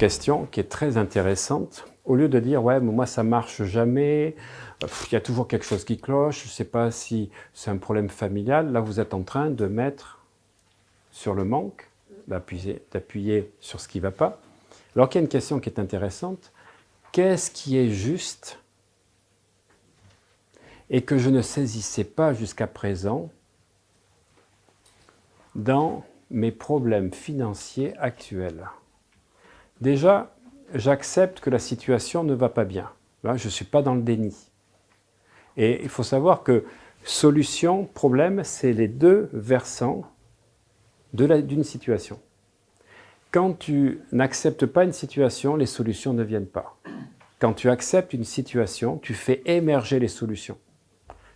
question qui est très intéressante. Au lieu de dire « ouais, mais moi ça marche jamais, il y a toujours quelque chose qui cloche, je ne sais pas si c'est un problème familial », là vous êtes en train de mettre sur le manque, d'appuyer sur ce qui ne va pas. Alors qu'il y a une question qui est intéressante. Qu'est-ce qui est juste et que je ne saisissais pas jusqu'à présent dans mes problèmes financiers actuels? Déjà, j'accepte que la situation ne va pas bien. Là, je ne suis pas dans le déni. Et il faut savoir que solution, problème, c'est les deux versants d'une situation. Quand tu n'acceptes pas une situation, les solutions ne viennent pas. Quand tu acceptes une situation, tu fais émerger les solutions.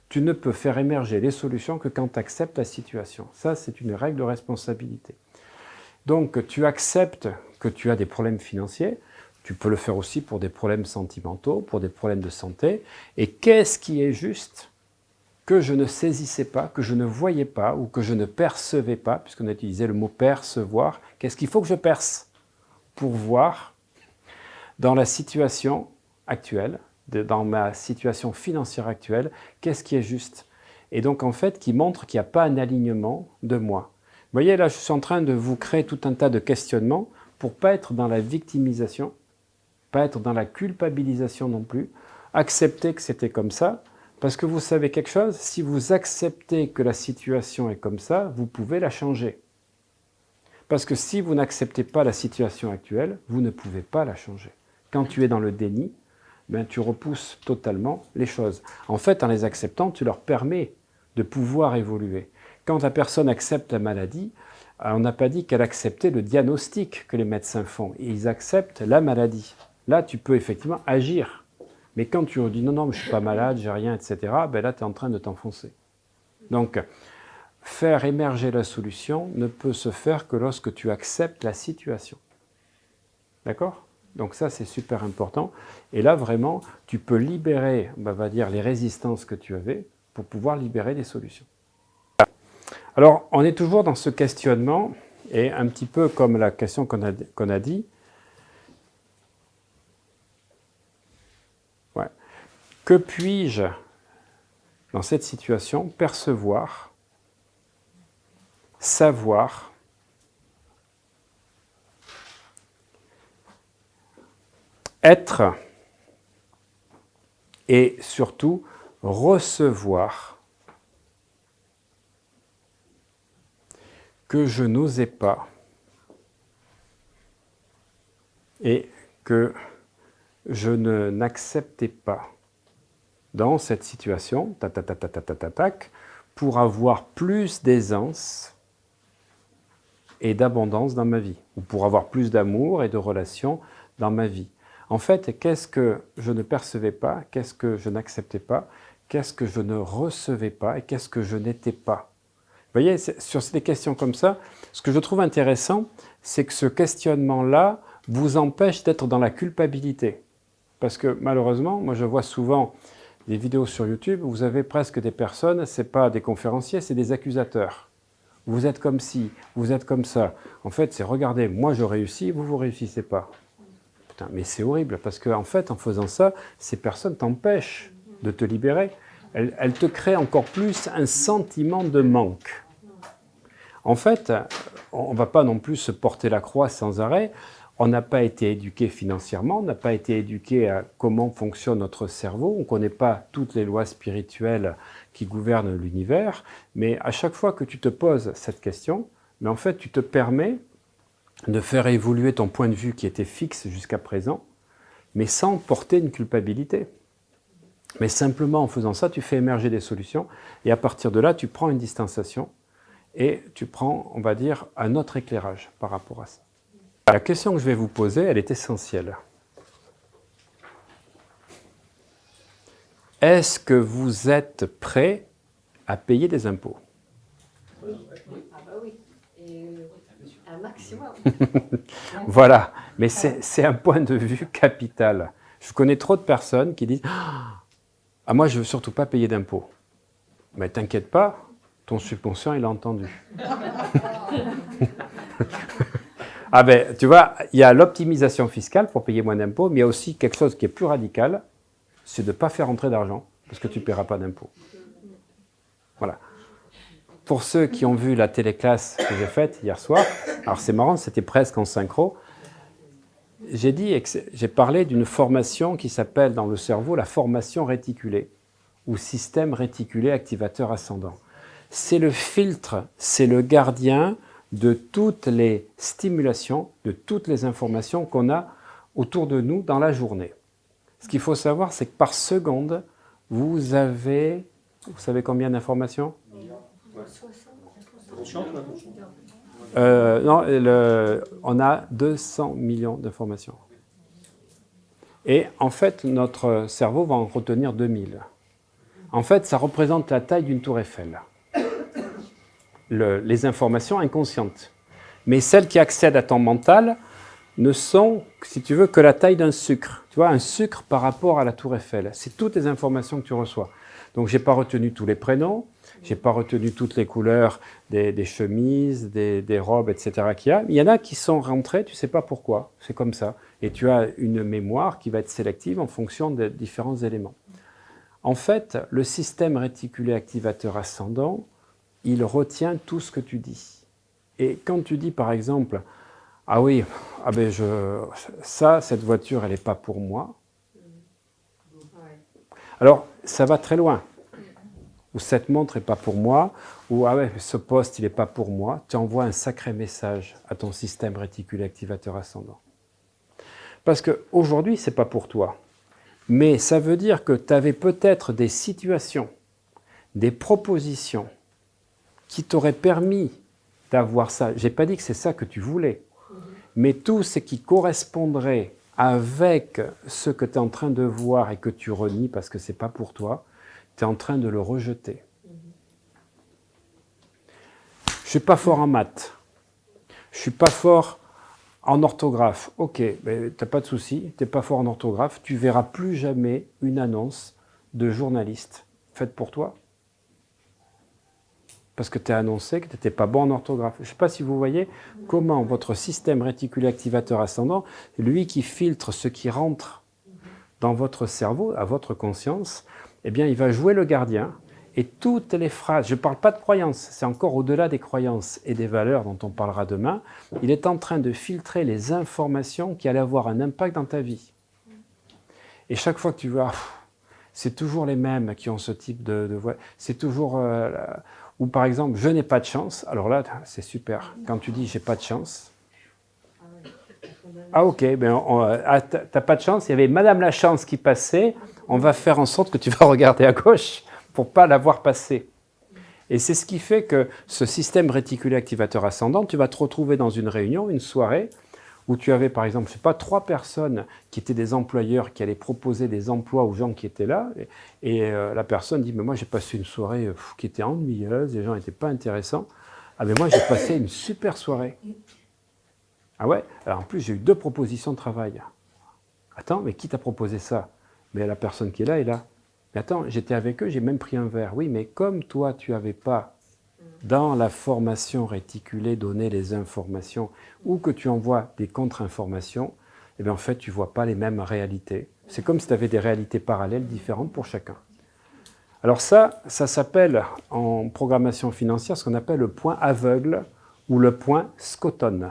Tu ne peux faire émerger les solutions que quand tu acceptes la situation. Ça, c'est une règle de responsabilité. Donc, tu acceptes que tu as des problèmes financiers. Tu peux le faire aussi pour des problèmes sentimentaux, pour des problèmes de santé. Et qu'est-ce qui est juste que je ne saisissais pas, que je ne voyais pas ou que je ne percevais pas, puisqu'on a utilisé le mot percevoir. Qu'est-ce qu'il faut que je perce pour voir dans la situation actuelle, dans ma situation financière actuelle, qu'est-ce qui est juste? Et donc en fait, qui montre qu'il n'y a pas un alignement de moi. Vous voyez, là, je suis en train de vous créer tout un tas de questionnements pour ne pas être dans la victimisation, pas être dans la culpabilisation non plus, accepter que c'était comme ça, parce que vous savez quelque chose, si vous acceptez que la situation est comme ça, vous pouvez la changer. Parce que si vous n'acceptez pas la situation actuelle, vous ne pouvez pas la changer. Quand tu es dans le déni, ben, tu repousses totalement les choses. En fait, en les acceptant, tu leur permets de pouvoir évoluer. Quand la personne accepte la maladie, on n'a pas dit qu'elle acceptait le diagnostic que les médecins font. Ils acceptent la maladie. Là, tu peux effectivement agir. Mais quand tu dis non, non, je ne suis pas malade, j'ai rien, etc., ben là, tu es en train de t'enfoncer. Donc, faire émerger la solution ne peut se faire que lorsque tu acceptes la situation. D'accord ? Donc ça, c'est super important. Et là, vraiment, tu peux libérer, on va dire, les résistances que tu avais pour pouvoir libérer des solutions. Alors, on est toujours dans ce questionnement, et un petit peu comme la question qu'on a dit. Ouais. Que puis-je, dans cette situation, percevoir, savoir, être et surtout recevoir que je n'osais pas et que je n'acceptais pas dans cette situation, pour avoir plus d'aisance et d'abondance dans ma vie, ou pour avoir plus d'amour et de relations dans ma vie. En fait, qu'est-ce que je ne percevais pas, qu'est-ce que je n'acceptais pas, qu'est-ce que je ne recevais pas et qu'est-ce que je n'étais pas. Vous voyez, sur ces questions comme ça, ce que je trouve intéressant, c'est que ce questionnement-là vous empêche d'être dans la culpabilité. Parce que malheureusement, moi je vois souvent des vidéos sur YouTube où vous avez presque des personnes, ce n'est pas des conférenciers, c'est des accusateurs. Vous êtes comme ci, vous êtes comme ça. En fait, c'est regardez, moi je réussis, vous ne réussissez pas. Putain, mais c'est horrible, parce qu'en fait, en faisant ça, ces personnes t'empêchent de te libérer. Elles te créent encore plus un sentiment de manque. En fait, on ne va pas non plus se porter la croix sans arrêt. On n'a pas été éduqué financièrement, on n'a pas été éduqué à comment fonctionne notre cerveau, on ne connaît pas toutes les lois spirituelles qui gouvernent l'univers, mais à chaque fois que tu te poses cette question, mais en fait, tu te permets de faire évoluer ton point de vue qui était fixe jusqu'à présent, mais sans porter une culpabilité. Mais simplement en faisant ça, tu fais émerger des solutions, et à partir de là, tu prends une distanciation, et tu prends, on va dire, un autre éclairage par rapport à ça. La question que je vais vous poser, elle est essentielle. Est-ce que vous êtes prêt à payer des impôts? Oui. Ah bah oui. Et un maximum. Voilà, mais c'est un point de vue capital. Je connais trop de personnes qui disent « Ah, moi, je ne veux surtout pas payer d'impôts. » Mais t'inquiète pas, ton subconscient, il a entendu. Ah ben, tu vois, il y a l'optimisation fiscale pour payer moins d'impôts, mais il y a aussi quelque chose qui est plus radical, c'est de ne pas faire entrer d'argent, parce que tu ne paieras pas d'impôts. Voilà. Pour ceux qui ont vu la téléclasse que j'ai faite hier soir, alors c'est marrant, c'était presque en synchro, j'ai parlé d'une formation qui s'appelle dans le cerveau la formation réticulée, ou système réticulé activateur ascendant. C'est le filtre, c'est le gardien de toutes les stimulations, de toutes les informations qu'on a autour de nous dans la journée. Ce qu'il faut savoir, c'est que par seconde, vous savez combien d'informations ? Non, on a 200 millions d'informations. Et en fait, notre cerveau va en retenir 2000. En fait, ça représente la taille d'une tour Eiffel. Les informations inconscientes. Mais celles qui accèdent à ton mental ne sont, si tu veux, que la taille d'un sucre. Tu vois, un sucre par rapport à la tour Eiffel. C'est toutes les informations que tu reçois. Donc, je n'ai pas retenu tous les prénoms, je n'ai pas retenu toutes les couleurs des chemises, des robes, etc. qu'il y a. Il y en a qui sont rentrées, tu ne sais pas pourquoi. C'est comme ça. Et tu as une mémoire qui va être sélective en fonction des différents éléments. En fait, le système réticulé activateur ascendant, il retient tout ce que tu dis. Et quand tu dis, par exemple, « Ah oui, cette voiture, elle n'est pas pour moi. » Alors, ça va très loin. Ou « Cette montre n'est pas pour moi. » Ou « Ah ouais, ce poste, il n'est pas pour moi. » Tu envoies un sacré message à ton système réticulé activateur ascendant. Parce qu'aujourd'hui, ce n'est pas pour toi. Mais ça veut dire que tu avais peut-être des situations, des propositions qui t'auraient permis d'avoir ça. Je n'ai pas dit que c'est ça que tu voulais, mais tout ce qui correspondrait avec ce que tu es en train de voir et que tu renies parce que ce n'est pas pour toi, tu es en train de le rejeter. Je ne suis pas fort en maths, je ne suis pas fort en orthographe. Ok, mais tu n'as pas de souci, tu n'es pas fort en orthographe, tu ne verras plus jamais une annonce de journaliste faite pour toi. Parce que tu as annoncé que tu n'étais pas bon en orthographe. Je ne sais pas si vous voyez comment votre système réticulé activateur ascendant, lui qui filtre ce qui rentre dans votre cerveau, à votre conscience, eh bien, il va jouer le gardien. Et toutes les phrases, je ne parle pas de croyances, c'est encore au-delà des croyances et des valeurs dont on parlera demain, il est en train de filtrer les informations qui allaient avoir un impact dans ta vie. Et chaque fois que tu vois, c'est toujours les mêmes qui ont ce type de voix, c'est toujours... Ou par exemple, je n'ai pas de chance. Alors là, c'est super. Quand tu dis j'ai pas de chance. Ah ok, t'as pas de chance. Il y avait Madame la Chance qui passait. On va faire en sorte que tu vas regarder à gauche pour pas la voir passer. Et c'est ce qui fait que ce système réticulé activateur ascendant, tu vas te retrouver dans une réunion, une soirée, où tu avais par exemple, je sais pas, 3 personnes qui étaient des employeurs qui allaient proposer des emplois aux gens qui étaient là, et la personne dit « mais moi j'ai passé une soirée qui était ennuyeuse, les gens n'étaient pas intéressants, ah mais moi j'ai passé une super soirée. » Ah ouais, alors en plus j'ai eu 2 propositions de travail. Attends, mais qui t'a proposé ça? Mais la personne qui est là est là. Mais attends, j'étais avec eux, j'ai même pris un verre. Oui, mais comme toi tu n'avais pas dans la formation réticulée, donner les informations, ou que tu envoies des contre-informations, eh bien en fait, tu ne vois pas les mêmes réalités. C'est comme si tu avais des réalités parallèles différentes pour chacun. Alors ça s'appelle en programmation financière ce qu'on appelle le point aveugle ou le point Scotton.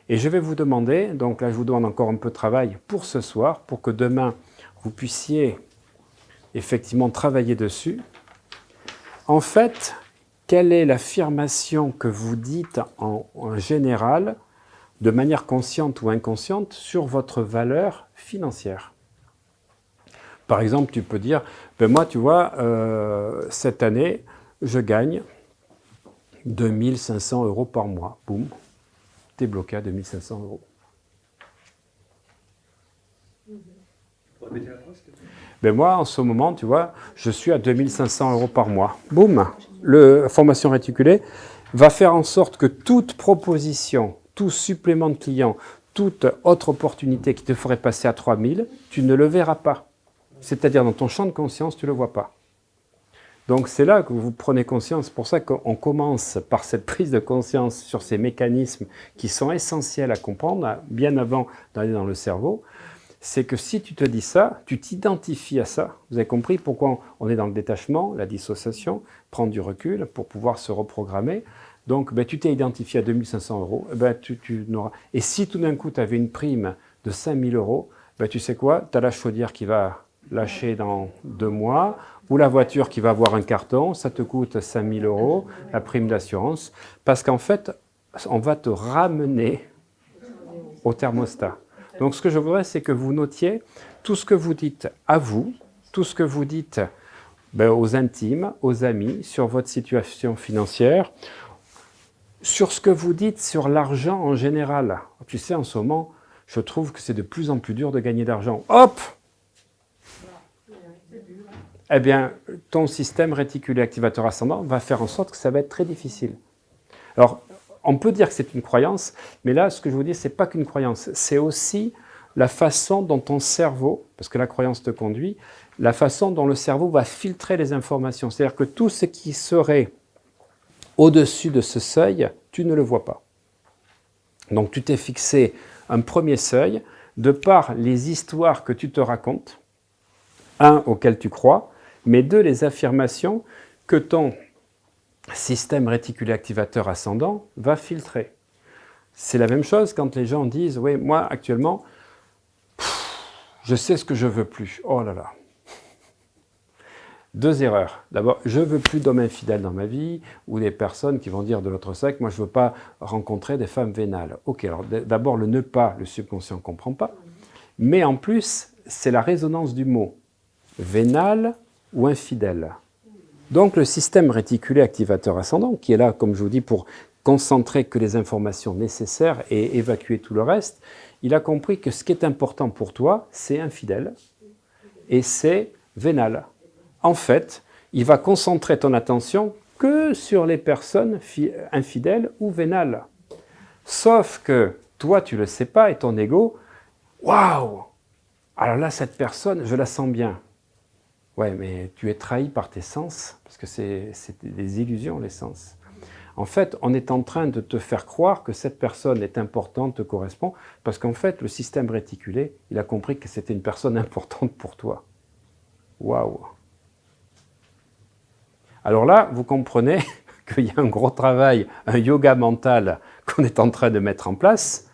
Et je vais vous demander, donc là je vous demande encore un peu de travail pour ce soir, pour que demain vous puissiez effectivement travailler dessus. En fait, quelle est l'affirmation que vous dites en général, de manière consciente ou inconsciente, sur votre valeur financière? Par exemple, tu peux dire, ben moi, tu vois, cette année, je gagne 2500 € par mois. Boum, tu es bloqué à 2500 €. Ben moi, en ce moment, tu vois, je suis à 2500 € par mois. Boum, la formation réticulée va faire en sorte que toute proposition, tout supplément de client, toute autre opportunité qui te ferait passer à 3000, tu ne le verras pas. C'est-à-dire dans ton champ de conscience, tu ne le vois pas. Donc c'est là que vous prenez conscience, c'est pour ça qu'on commence par cette prise de conscience sur ces mécanismes qui sont essentiels à comprendre, bien avant d'aller dans le cerveau. C'est que si tu te dis ça, tu t'identifies à ça. Vous avez compris pourquoi on est dans le détachement, la dissociation, prendre du recul pour pouvoir se reprogrammer. Donc tu t'es identifié à 2500 euros, tu n'auras... Et si tout d'un coup tu avais une prime de 5000 euros, tu sais quoi, tu as la chaudière qui va lâcher dans 2 mois, ou la voiture qui va avoir un carton, ça te coûte 5000 euros, la prime d'assurance, parce qu'en fait, on va te ramener au thermostat. Donc ce que je voudrais, c'est que vous notiez tout ce que vous dites à vous, tout ce que vous dites aux intimes, aux amis, sur votre situation financière, sur ce que vous dites sur l'argent en général. Tu sais, en ce moment, je trouve que c'est de plus en plus dur de gagner d'argent. Hop! Eh bien, ton système réticulé activateur ascendant va faire en sorte que ça va être très difficile. Alors, on peut dire que c'est une croyance, mais là, ce que je vous dis, ce n'est pas qu'une croyance, c'est aussi la façon dont ton cerveau, parce que la croyance te conduit, la façon dont le cerveau va filtrer les informations. C'est-à-dire que tout ce qui serait au-dessus de ce seuil, tu ne le vois pas. Donc, tu t'es fixé un premier seuil de par les histoires que tu te racontes, un, auquel tu crois, mais deux, les affirmations que ton système réticulé activateur ascendant va filtrer. C'est la même chose quand les gens disent « Oui, moi, actuellement, je sais ce que je veux plus. » Oh là là. 2 erreurs. D'abord, je ne veux plus d'hommes infidèles dans ma vie, ou des personnes qui vont dire de l'autre sexe, moi je ne veux pas rencontrer des femmes vénales. Ok, alors d'abord le ne pas, le subconscient ne comprend pas, mais en plus, c'est la résonance du mot. Vénal ou infidèle. Donc le système réticulé activateur ascendant, qui est là, comme je vous dis, pour concentrer que les informations nécessaires et évacuer tout le reste, il a compris que ce qui est important pour toi, c'est infidèle et c'est vénal. En fait, il va concentrer ton attention que sur les personnes infidèles ou vénales. Sauf que toi, tu ne le sais pas et ton ego, waouh! Alors là, cette personne, je la sens bien. Ouais, mais tu es trahi par tes sens, parce que c'est des illusions, les sens. En fait, on est en train de te faire croire que cette personne est importante, te correspond, parce qu'en fait, le système réticulé, il a compris que c'était une personne importante pour toi. Waouh! Alors là, vous comprenez qu'il y a un gros travail, un yoga mental qu'on est en train de mettre en place,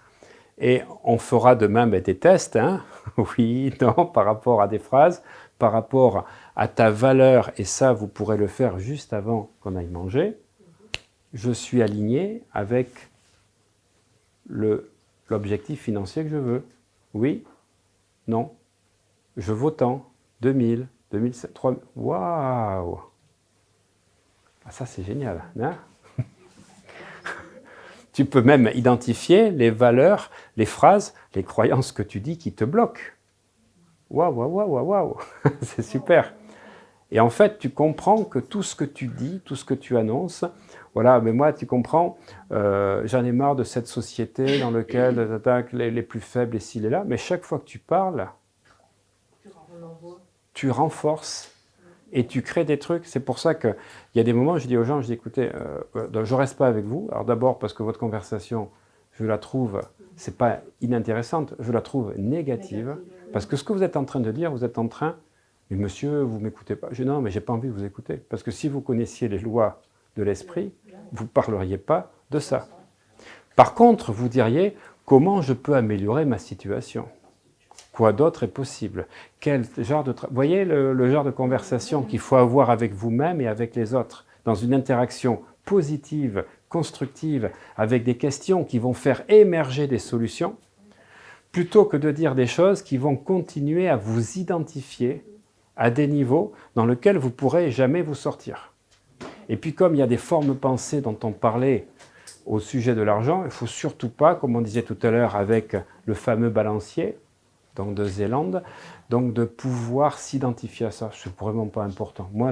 et on fera demain des tests, hein? Oui, non, par rapport à des phrases, par rapport à ta valeur, et ça, vous pourrez le faire juste avant qu'on aille manger. Je suis aligné avec l'objectif financier que je veux. Oui, non, je vaux tant, 2000, 2007, 3000, waouh! Ah, ça, c'est génial, hein? Tu peux même identifier les valeurs, les phrases, les croyances que tu dis qui te bloquent. Waouh, waouh, waouh, waouh, waouh, c'est super. Et en fait, tu comprends que tout ce que tu dis, tout ce que tu annonces, voilà, mais moi, tu comprends, j'en ai marre de cette société dans laquelle les plus faibles et ci et là, mais chaque fois que tu parles, tu renforces et tu crées des trucs. C'est pour ça qu'il y a des moments où je dis aux gens, je dis, écoutez, je ne reste pas avec vous. Alors d'abord parce que votre conversation, je la trouve, c'est pas inintéressante, je la trouve négative. Parce que ce que vous êtes en train de dire, vous êtes en train, mais monsieur, vous ne m'écoutez pas. Je dis non, mais je n'ai pas envie de vous écouter. Parce que si vous connaissiez les lois de l'esprit, vous ne parleriez pas de ça. Par contre, vous diriez, comment je peux améliorer ma situation ? Quoi d'autre est possible ? Quel genre de vous voyez le genre de conversation qu'il faut avoir avec vous-même et avec les autres, dans une interaction positive, constructive, avec des questions qui vont faire émerger des solutions, plutôt que de dire des choses qui vont continuer à vous identifier à des niveaux dans lesquels vous ne pourrez jamais vous sortir. Et puis comme il y a des formes pensées dont on parlait au sujet de l'argent, il ne faut surtout pas, comme on disait tout à l'heure avec le fameux balancier, donc de Zélande, donc de pouvoir s'identifier à ça. C'est vraiment pas important. Moi,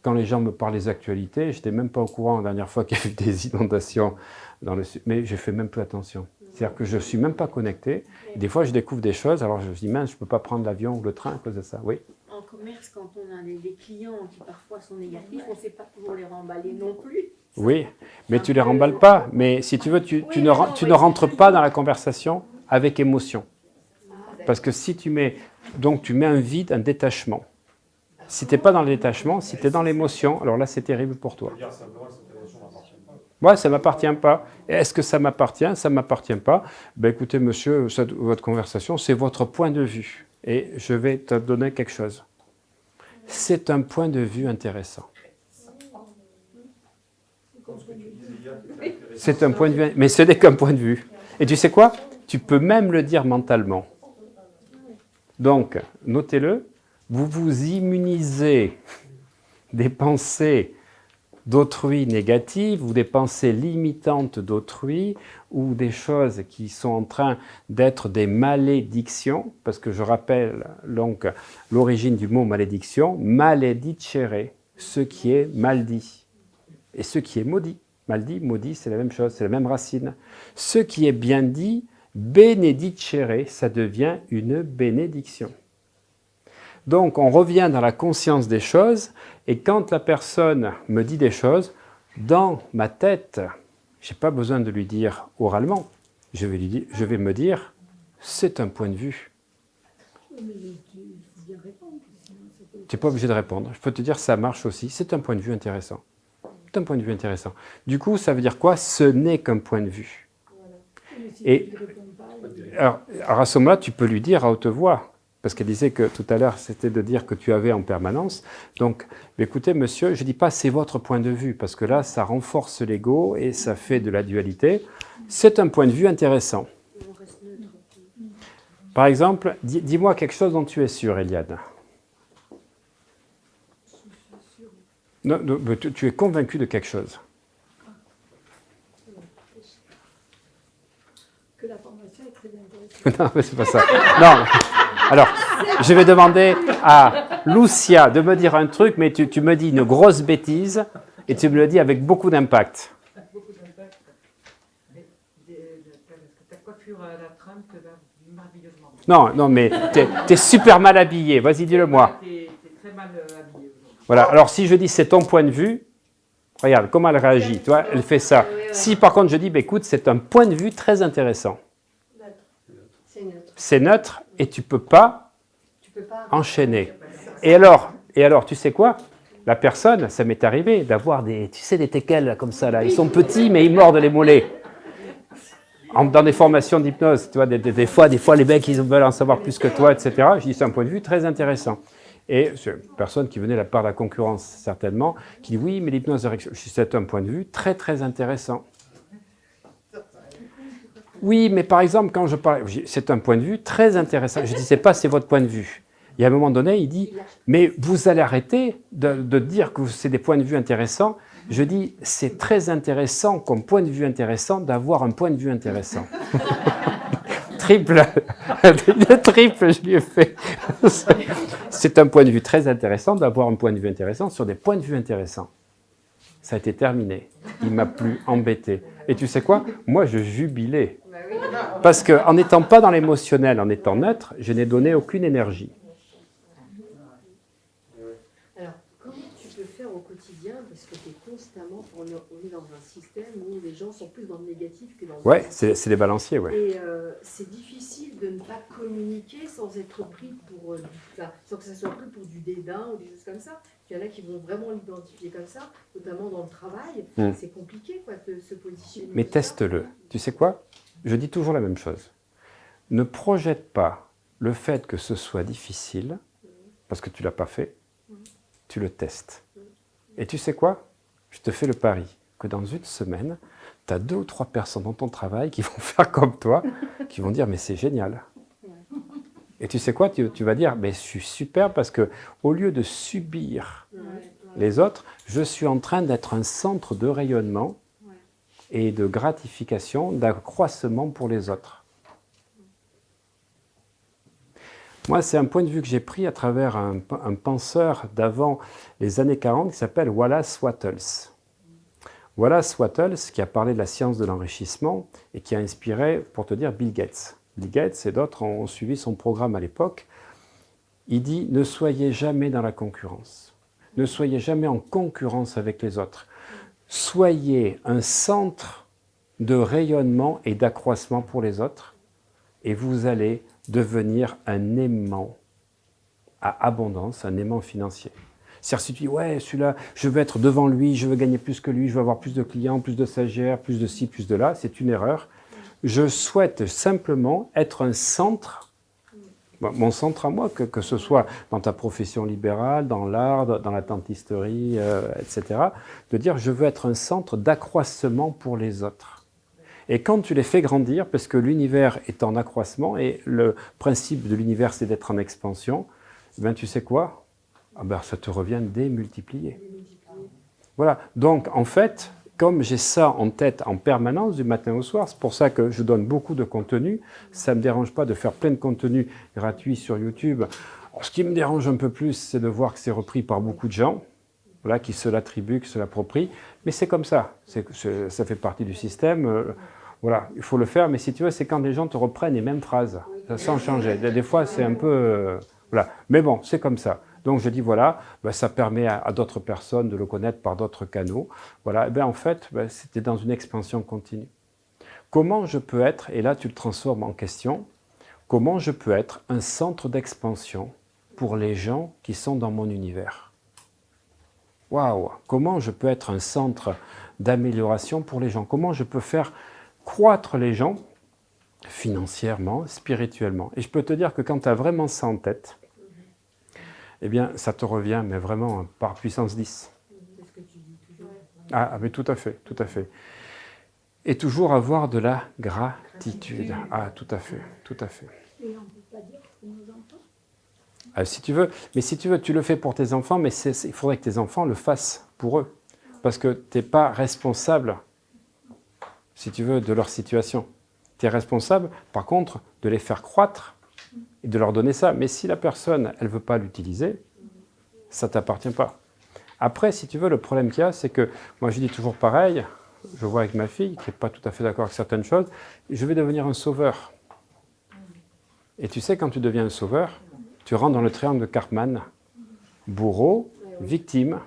quand les gens me parlent des actualités, je n'étais même pas au courant la dernière fois qu'il y a eu des inondations dans le sud, mais je fais même plus attention. C'est-à-dire que je ne suis même pas connecté. Des fois, je découvre des choses, alors je me dis, mince, je ne peux pas prendre l'avion ou le train à cause de ça. Oui. En commun, commerce, quand on a des clients qui parfois sont négatifs, on ne sait pas toujours les remballer non plus. Oui, mais tu ne les remballes pas. Mais si tu veux, tu ne rentres pas dans la conversation avec émotion. Parce que si tu mets un vide, un détachement. Si tu n'es pas dans le détachement, si tu es dans l'émotion, alors là, c'est terrible pour toi. Moi, ça ne m'appartient pas. Est-ce que ça m'appartient? Ça ne m'appartient pas. Ben, écoutez, monsieur, votre conversation, c'est votre point de vue. Et je vais te donner quelque chose. C'est un point de vue intéressant. C'est un point de vue, mais ce n'est qu'un point de vue. Et tu sais quoi? Tu peux même le dire mentalement. Donc, notez-le, vous vous immunisez des pensées d'autrui négatives ou des pensées limitantes d'autrui ou des choses qui sont en train d'être des malédictions, parce que je rappelle donc l'origine du mot malédiction, maledicere, ce qui est mal dit, et ce qui est maudit. Mal dit, maudit, c'est la même chose, c'est la même racine. Ce qui est bien dit, benedicere, ça devient une bénédiction. Donc, on revient dans la conscience des choses, et quand la personne me dit des choses, dans ma tête, je n'ai pas besoin de lui dire oralement, je vais me dire, c'est un point de vue. Tu n'es pas obligé de répondre. Je peux te dire, ça marche aussi, c'est un point de vue intéressant. C'est un point de vue intéressant. Du coup, ça veut dire quoi? Ce n'est qu'un point de vue. Et alors à ce moment-là, tu peux lui dire à haute voix, parce qu'elle disait que tout à l'heure, c'était de dire que tu avais en permanence. Donc, écoutez, monsieur, je ne dis pas c'est votre point de vue, parce que là, ça renforce l'ego et ça fait de la dualité. C'est un point de vue intéressant. Par exemple, dis-moi quelque chose dont tu es sûr, Eliane. Non, tu es convaincu de quelque chose. Que la formation est très intéressante. Non, mais c'est pas ça. Non. Alors, je vais demander à Lucia de me dire un truc, mais tu me dis une grosse bêtise et tu me le dis avec beaucoup d'impact. Beaucoup d'impact. Ta coiffure à la Trump va merveilleusement. Non, mais t'es super mal habillé. Vas-y, dis-le-moi. T'es très mal habillé. Voilà. Alors, si je dis c'est ton point de vue, regarde comment elle réagit. Tu vois, elle fait ça. Si par contre je dis, écoute, c'est un point de vue très intéressant. C'est neutre et tu peux pas enchaîner. Et alors, tu sais quoi? La personne, ça m'est arrivé d'avoir des teckels là, comme ça là. Ils sont petits mais ils mordent les mollets. Dans des formations d'hypnose, tu vois, des fois les mecs ils veulent en savoir plus que toi, etc. Je dis c'est un point de vue très intéressant. Et c'est une personne qui venait de la part de la concurrence, certainement, qui dit oui, mais l'hypnose d'érection, c'est un point de vue très, très intéressant. Oui, mais par exemple, quand je parle, c'est un point de vue très intéressant. Je ne disais pas c'est votre point de vue. Et à un moment donné, il dit, mais vous allez arrêter de dire que c'est des points de vue intéressants. Je dis, c'est très intéressant comme point de vue intéressant d'avoir un point de vue intéressant. Triple, je lui ai fait. C'est un point de vue très intéressant d'avoir un point de vue intéressant sur des points de vue intéressants. Ça a été terminé. Il m'a plus embêté. Et tu sais quoi? Moi, je jubilais. Parce qu'en n'étant pas dans l'émotionnel, en étant neutre, je n'ai donné aucune énergie. Alors, comment tu peux faire au quotidien? Parce que tu es constamment, on est dans un système où les gens sont plus dans le négatif que dans le positif. C'est des balanciers, ouais. Et c'est difficile de ne pas communiquer sans être pris pour, sans que ça soit pris pour du dédain ou des choses comme ça. Il y en a qui vont vraiment l'identifier comme ça, notamment dans le travail. C'est compliqué quoi, de se positionner. Mais teste-le. Tu sais quoi? Je dis toujours la même chose. Ne projette pas le fait que ce soit difficile, parce que tu ne l'as pas fait, tu le testes. Et tu sais quoi? Je te fais le pari que dans une semaine, tu as 2 ou 3 personnes dans ton travail qui vont faire comme toi, qui vont dire mais c'est génial. Et tu sais quoi? Tu vas dire mais je suis super parce que au lieu de subir les autres, je suis en train d'être un centre de rayonnement et de gratification, d'accroissement pour les autres. Moi, c'est un point de vue que j'ai pris à travers un penseur d'avant les années 40 qui s'appelle Wallace Wattles. Wallace Wattles, qui a parlé de la science de l'enrichissement et qui a inspiré, pour te dire, Bill Gates. Bill Gates et d'autres ont suivi son programme à l'époque. Il dit, ne soyez jamais dans la concurrence. Ne soyez jamais en concurrence avec les autres. Soyez un centre de rayonnement et d'accroissement pour les autres et vous allez devenir un aimant à abondance, un aimant financier. C'est-à-dire si tu dis, ouais, celui-là, je veux être devant lui, je veux gagner plus que lui, je veux avoir plus de clients, plus de stagiaires, plus de ci, plus de là, c'est une erreur. Je souhaite simplement être un centre, mon centre à moi, que ce soit dans ta profession libérale, dans l'art, dans la dentisterie, etc., de dire je veux être un centre d'accroissement pour les autres. Et quand tu les fais grandir, parce que l'univers est en accroissement, et le principe de l'univers c'est d'être en expansion, ben tu sais quoi? Ah ben, ça te revient démultiplié. Voilà, donc en fait, comme j'ai ça en tête en permanence du matin au soir, c'est pour ça que je donne beaucoup de contenu, ça ne me dérange pas de faire plein de contenus gratuits sur YouTube. Alors, ce qui me dérange un peu plus, c'est de voir que c'est repris par beaucoup de gens, voilà, qui se l'attribuent, qui se l'approprient, mais c'est comme ça, ça fait partie du système, voilà, il faut le faire, mais si tu veux, c'est quand les gens te reprennent les mêmes phrases, sans changer. Des fois, c'est un peu... voilà, mais bon, c'est comme ça. Donc je dis voilà, ben, ça permet à d'autres personnes de le connaître par d'autres canaux. Voilà, et ben, en fait, ben, c'était dans une expansion continue. Comment je peux être, et là tu le transformes en question, comment je peux être un centre d'expansion pour les gens qui sont dans mon univers? Waouh! Comment je peux être un centre d'amélioration pour les gens? Comment je peux faire croître les gens financièrement, spirituellement? Et je peux te dire que quand tu as vraiment ça en tête, eh bien, ça te revient, mais vraiment par puissance 10. C'est ce que tu dis toujours. Ah, mais tout à fait, tout à fait. Et toujours avoir de la gratitude. Ah, tout à fait, tout à fait. Et on ne peut pas dire pour nos enfants. Ah, si tu veux, mais si tu veux, tu le fais pour tes enfants, mais il faudrait que tes enfants le fassent pour eux. Parce que tu n'es pas responsable, si tu veux, de leur situation. Tu es responsable, par contre, de les faire croître et de leur donner ça. Mais si la personne, elle ne veut pas l'utiliser, ça ne t'appartient pas. Après, si tu veux, le problème qu'il y a, c'est que, moi je dis toujours pareil, je vois avec ma fille, qui n'est pas tout à fait d'accord avec certaines choses, je vais devenir un sauveur. Et tu sais, quand tu deviens un sauveur, tu rentres dans le triangle de Karpman, bourreau, victime.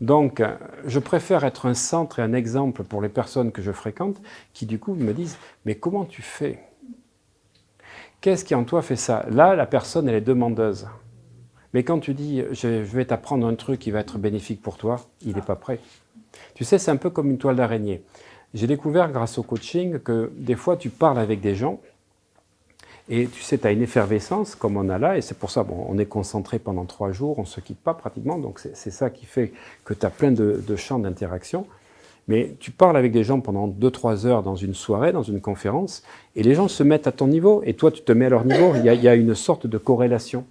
Donc, je préfère être un centre et un exemple pour les personnes que je fréquente, qui du coup me disent, mais comment tu fais ? Qu'est-ce qui en toi fait ça? Là, la personne, elle est demandeuse. Mais quand tu dis, je vais t'apprendre un truc qui va être bénéfique pour toi, il n'est pas prêt. Tu sais, c'est un peu comme une toile d'araignée. J'ai découvert grâce au coaching que des fois, tu parles avec des gens et tu sais, tu as une effervescence comme on a là, et c'est pour ça, bon, on est concentré pendant 3 jours, on ne se quitte pas pratiquement, donc c'est ça qui fait que tu as plein de champs d'interaction. Mais tu parles avec des gens pendant 2-3 heures dans une soirée, dans une conférence, et les gens se mettent à ton niveau, et toi tu te mets à leur niveau, il y a une sorte de corrélation.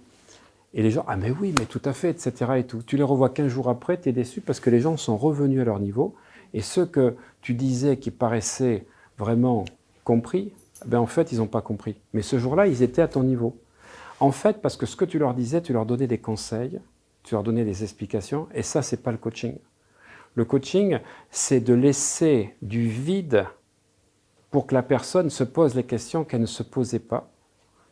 Et les gens, ah mais oui, mais tout à fait, etc. et tout. Tu les revois 15 jours après, tu es déçu parce que les gens sont revenus à leur niveau, et ceux que tu disais qui paraissaient vraiment compris, ben en fait, ils n'ont pas compris. Mais ce jour-là, ils étaient à ton niveau. En fait, parce que ce que tu leur disais, tu leur donnais des conseils, tu leur donnais des explications, et ça, c'est pas le coaching. Le coaching, c'est de laisser du vide pour que la personne se pose les questions qu'elle ne se posait pas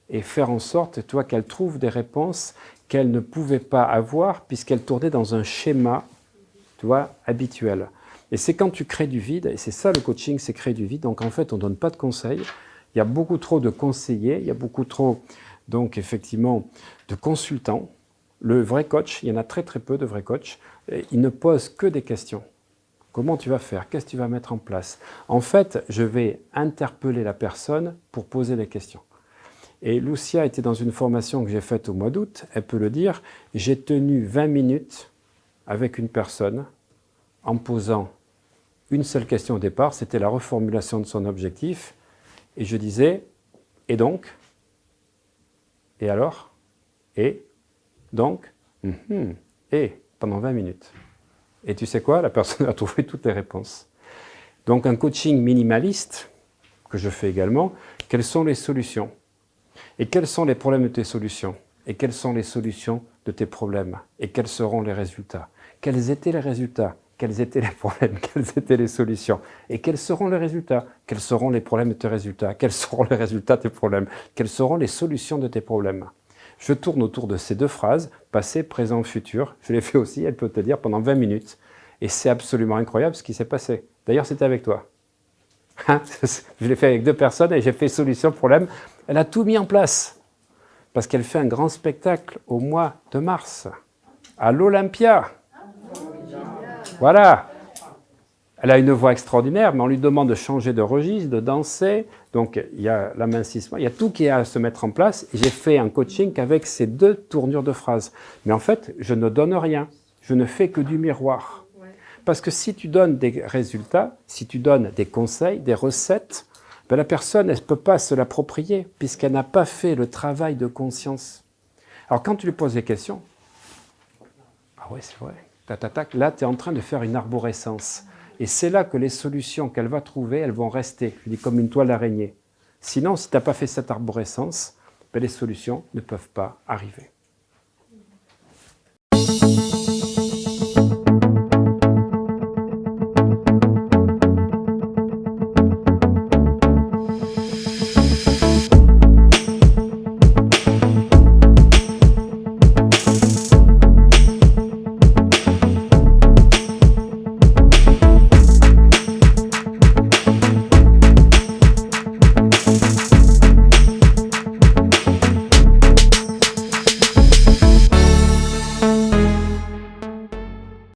et faire en sorte, toi, qu'elle trouve des réponses qu'elle ne pouvait pas avoir puisqu'elle tournait dans un schéma, tu vois, habituel. Et c'est quand tu crées du vide, et c'est ça le coaching, c'est créer du vide. Donc en fait, on ne donne pas de conseils. Il y a beaucoup trop de conseillers, il y a beaucoup trop, donc effectivement, de consultants. Le vrai coach, il y en a très très peu de vrais coachs, il ne pose que des questions. Comment tu vas faire? Qu'est-ce que tu vas mettre en place? En fait, je vais interpeller la personne pour poser les questions. Et Lucia était dans une formation que j'ai faite au mois d'août, elle peut le dire, j'ai tenu 20 minutes avec une personne en posant une seule question au départ, c'était la reformulation de son objectif, et je disais, et donc? Et alors? Et? Donc? Et? Pendant 20 minutes. Et tu sais quoi? La personne a trouvé toutes les réponses. Donc un coaching minimaliste, que je fais également, quelles sont les solutions? Et quels sont les problèmes de tes solutions? Et quelles sont les solutions de tes problèmes? Et quels seront les résultats? Quels étaient les résultats? Quels étaient les problèmes? Quelles étaient les solutions? Et quels seront les résultats? Quels seront les problèmes de tes résultats? Quels seront les résultats de tes problèmes? Quelles seront les solutions de tes problèmes? Je tourne autour de ces deux phrases, passé, présent, futur. Je l'ai fait aussi, elle peut te dire, pendant 20 minutes. Et c'est absolument incroyable ce qui s'est passé. D'ailleurs, c'était avec toi. Je l'ai fait avec 2 personnes et j'ai fait solution problème. Elle a tout mis en place. Parce qu'elle fait un grand spectacle au mois de mars, à l'Olympia. Voilà. Elle a une voix extraordinaire, mais on lui demande de changer de registre, de danser. Donc, il y a l'amincissement, il y a tout qui est à se mettre en place. J'ai fait un coaching avec ces 2 tournures de phrases. Mais en fait, je ne donne rien. Je ne fais que du miroir. Parce que si tu donnes des résultats, si tu donnes des conseils, des recettes, ben la personne, elle ne peut pas se l'approprier, puisqu'elle n'a pas fait le travail de conscience. Alors, quand tu lui poses des questions, ah oui, c'est vrai, là, tu es en train de faire une arborescence. Et c'est là que les solutions qu'elle va trouver, elles vont rester, je dis comme une toile d'araignée. Sinon, si tu n'as pas fait cette arborescence, ben les solutions ne peuvent pas arriver.